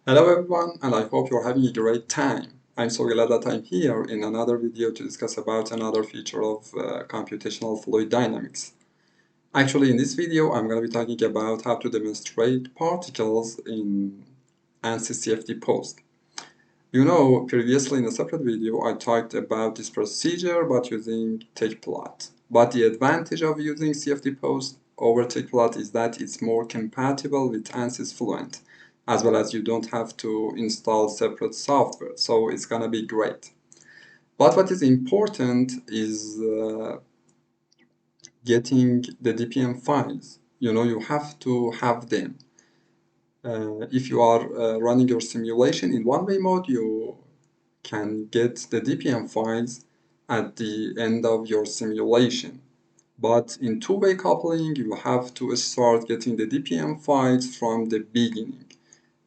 Hello everyone, and I hope you're having a great time. I'm so glad that I'm here in another video to discuss about another feature of computational fluid dynamics. Actually, in this video, I'm going to be talking about how to demonstrate particles in ANSYS CFD-Post. You know, previously in a separate video, I talked about this procedure but using TickPlot. But the advantage of using CFD-Post over TickPlot is that it's more compatible with ANSYS Fluent, as well as you don't have to install separate software, so it's gonna be great. But what is important is getting the DPM files. You know, you have to have them. If you are running your simulation in one-way mode, you can get the DPM files at the end of your simulation. But in two-way coupling, you have to start getting the DPM files from the beginning.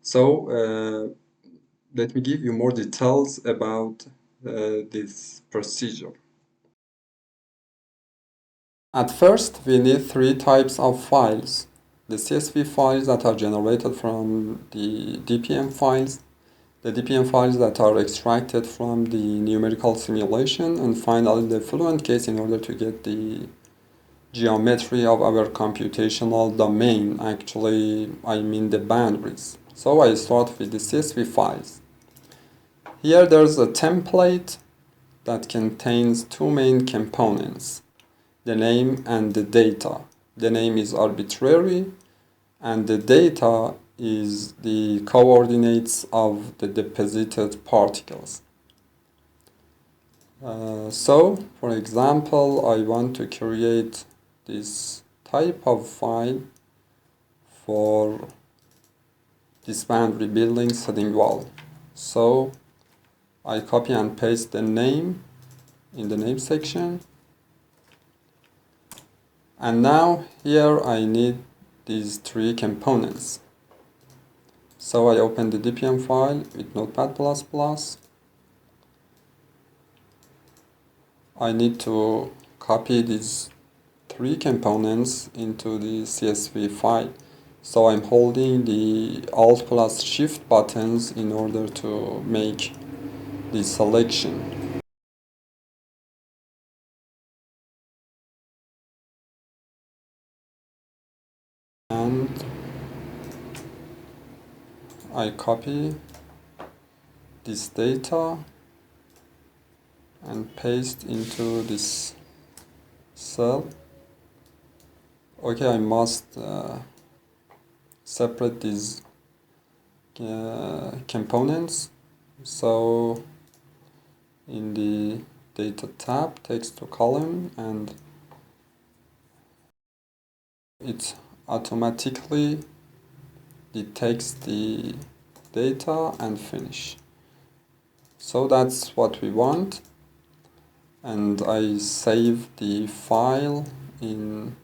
So let me give you more details about this procedure. At first, we need three types of files. The CSV files that are generated from the DPM files, the DPM files that are extracted from the numerical simulation, and finally the Fluent case in order to get the geometry of our computational domain. Actually, I mean the boundaries. So I start with the CSV files. Here there's a template that contains two main components, the name and the data. The name is arbitrary and the data is the coordinates of the deposited particles. So, for example, I want to create this type of file for this boundary building setting wall. So, I copy and paste the name in the name section. And now here I need these three components. So I open the DPM file with Notepad++. I need to copy these three components into the CSV file. So I'm holding the Alt plus Shift buttons in order to make the selection. And I copy this data and paste into this cell. Okay, I must separate these components. So in the data tab, text to column, and it automatically detects the data and finish. So that's what we want, and I save the file in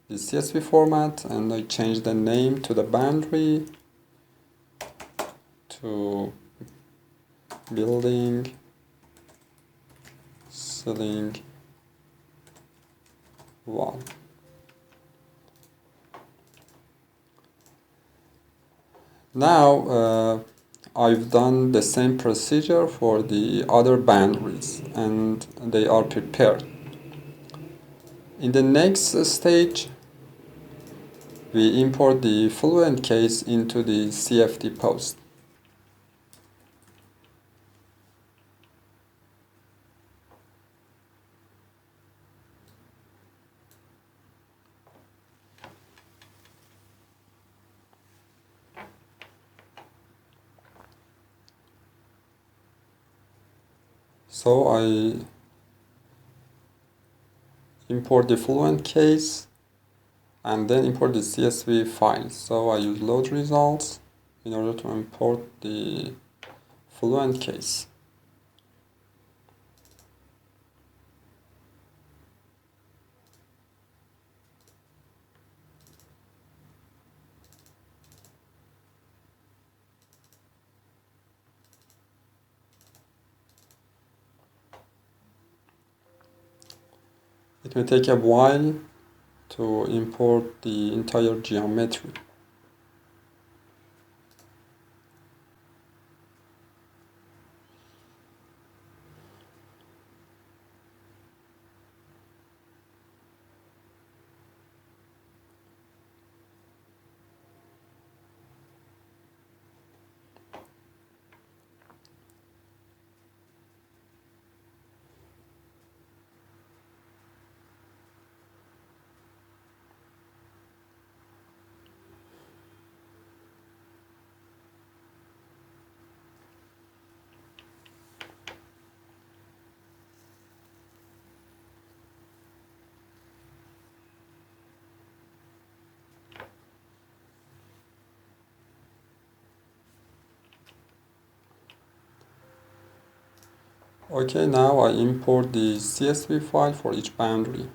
the CSV format, and I change the name to the boundary to building ceiling wall. Now I've done the same procedure for the other boundaries and they are prepared. In the next stage, we import the Fluent case into the CFD-Post. So I import the Fluent case and then import the CSV file. So I use load results in order to import the Fluent case. It may take a while to import the entire geometry. Okay, now I import the CSV file for each boundary.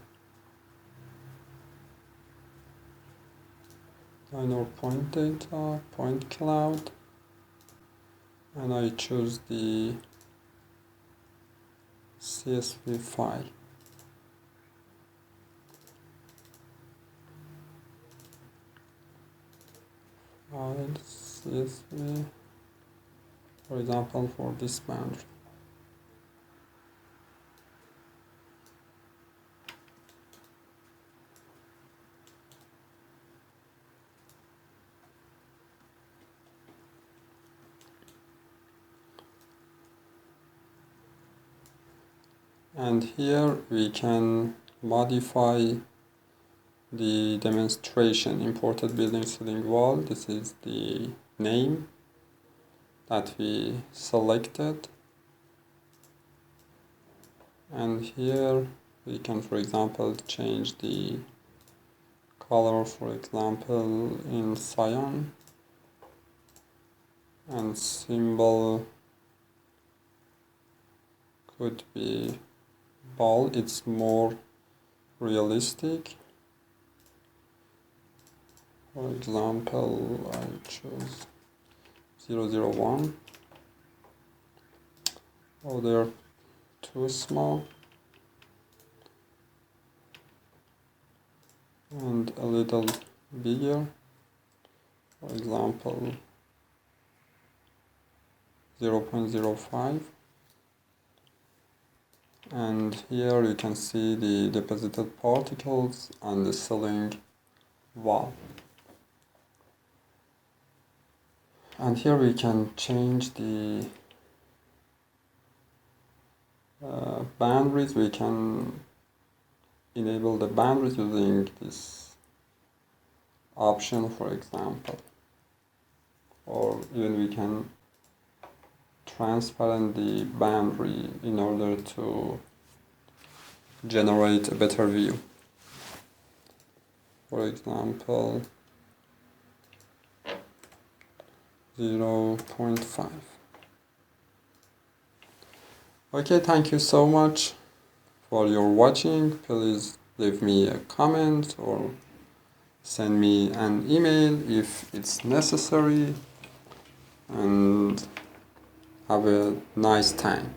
Minor point data, point cloud, and I choose the CSV file. File CSV, for example, for this boundary. And here we can modify the demonstration imported building ceiling wall. This is the name that we selected, and here we can, for example, change the color, for example, in cyan, and symbol could be bold. It's more realistic. For example, I choose 001. Oh, they're too small. And a little bigger. For example, 0.05. And here you can see the deposited particles on the ceiling wall. And here we can change the boundaries. We can enable the boundaries using this option, for example, or even we can transparent the boundary in order to generate a better view. For example, 0.5. Okay, thank you so much for your watching. Please leave me a comment or send me an email if it's necessary, and have a nice time.